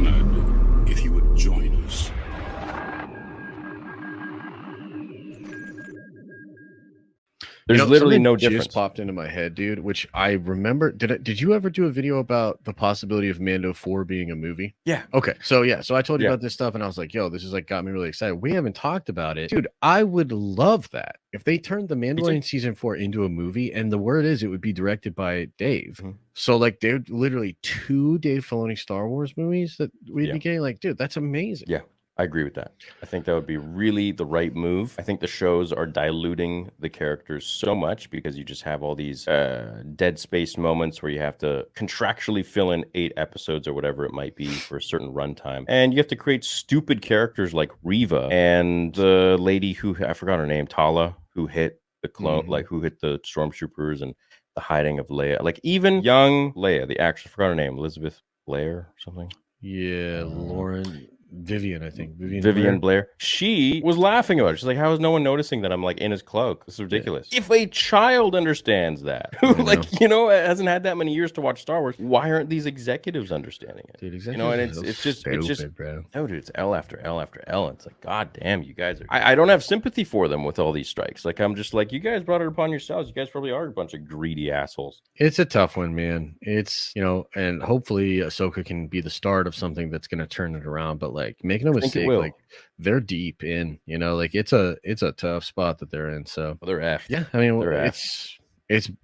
glad if you would join us. There's literally something no just difference. popped into my head, dude, which I remember. Did you ever do a video about the possibility of Mando 4 being a movie? Yeah. Okay. So I told you Yeah. about this stuff and I was like, yo, this is like got me really excited. We haven't talked about it. Dude, I would love that. If they turned the Mandalorian season 4 into a movie, and the word is it would be directed by Dave. Mhm. So like they're literally 2 Dave Filoni Star Wars movies that we'd be getting. Like, dude, that's amazing. Yeah. I agree with that. I think that would be really the right move. I think the shows are diluting the characters so much because you just have all these dead space moments where you have to contractually fill in 8 episodes or whatever it might be for a certain runtime. And you have to create stupid characters like Reva and the lady who, I forgot her name, Tala, who hit the clone, like who hit the stormtroopers and the hiding of Leia. Like even young Leia, the actress, I forgot her name, Elizabeth Blair or something. Yeah, Vivian, I think. Vivian Blair. She was laughing about it. She's like, how is no one noticing that I'm like in his cloak? This is ridiculous. Yeah. If a child understands that, who hasn't had that many years to watch Star Wars, why aren't these executives understanding it? Dude, executives and it's just bro. No, dude, it's L after L after L. It's like, God damn, you guys are. I don't have sympathy for them with all these strikes. Like, I'm just like, you guys brought it upon yourselves. You guys probably are a bunch of greedy assholes. It's a tough one, man. It's, and hopefully Ahsoka can be the start of something that's going to turn it around. But like, make no mistake, like they're deep in, like it's a tough spot that they're in. So they're F. Yeah, I mean, it's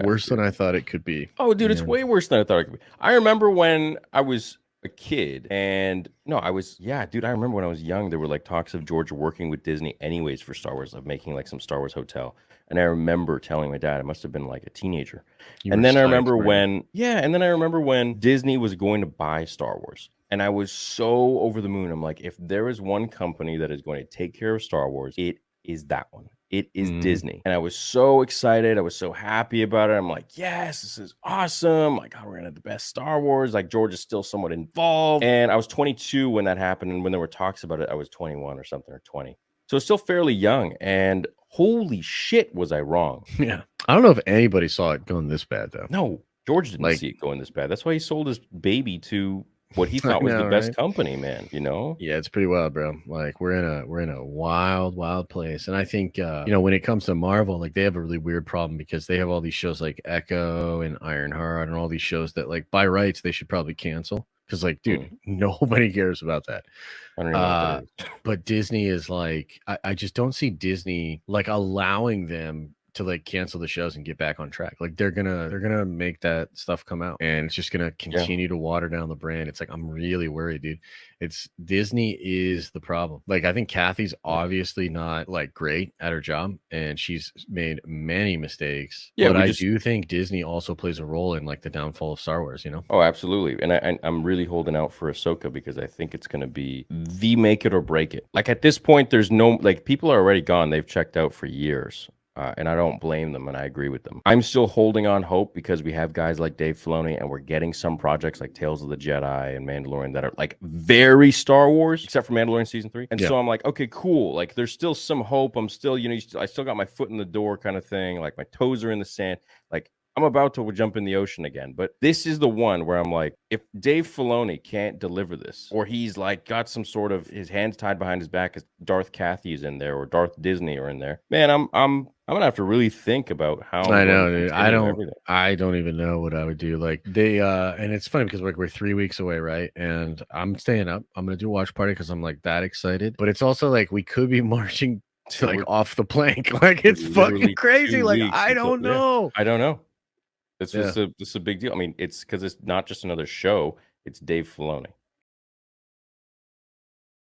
worse than I thought it could be. Oh, dude, it's way worse than I thought it could be. I remember when I was a kid, and I remember when I was young, there were like talks of George working with Disney anyways for Star Wars, of making like some Star Wars hotel. And I remember telling my dad, I must have been like a teenager. And then I remember when Disney was going to buy Star Wars. And I was so over the moon. I'm like, if there is one company that is going to take care of Star Wars, it is that one. It is Disney. And I was so excited. I was so happy about it. I'm like, yes, this is awesome. Like, oh, we're going to have the best Star Wars. Like, George is still somewhat involved. And I was 22 when that happened. And when there were talks about it, I was 21 or something, or 20. So it's still fairly young. And holy shit, was I wrong. Yeah. I don't know if anybody saw it going this bad, though. No, George didn't see it going this bad. That's why he sold his baby to what he thought was the best company, man. Yeah, it's pretty wild, bro. Like we're in a wild place. And I think when it comes to Marvel, like they have a really weird problem because they have all these shows like Echo and Ironheart and all these shows that like by rights they should probably cancel. Because like, dude, nobody cares about that. I don't know what that is. But Disney is like, I just don't see Disney like allowing them to like cancel the shows and get back on track. Like they're gonna make that stuff come out, and it's just gonna continue to water down the brand. It's like, I'm really worried, dude. It's Disney is the problem. Like I think Kathy's obviously not like great at her job, and she's made many mistakes. Yeah, but I do think Disney also plays a role in like the downfall of Star Wars. Oh, absolutely. And I'm really holding out for Ahsoka because I think it's gonna be the make it or break it. Like at this point, there's no like people are already gone. They've checked out for years. And I don't blame them, and I agree with them. I'm still holding on hope because we have guys like Dave Filoni, and we're getting some projects like Tales of the Jedi and Mandalorian that are like very Star Wars, except for Mandalorian Season 3. And so I'm like, okay, cool. Like there's still some hope. I'm still, I still got my foot in the door kind of thing. Like my toes are in the sand. Like I'm about to jump in the ocean again. But this is the one where I'm like, if Dave Filoni can't deliver this, or he's like got some sort of his hands tied behind his back as Darth Cathy is in there, or Darth Disney are in there, man, I'm gonna have to really think I'm how I know, dude. I don't even know what I would do. Like they and it's funny because we're 3 weeks away, right? And I'm staying up. I'm gonna do a watch party because I'm like that excited. But it's also like we could be marching to like off the plank. Like it's fucking crazy. Like I don't know. I don't know. This is a big deal. I mean, it's because it's not just another show. It's Dave Filoni.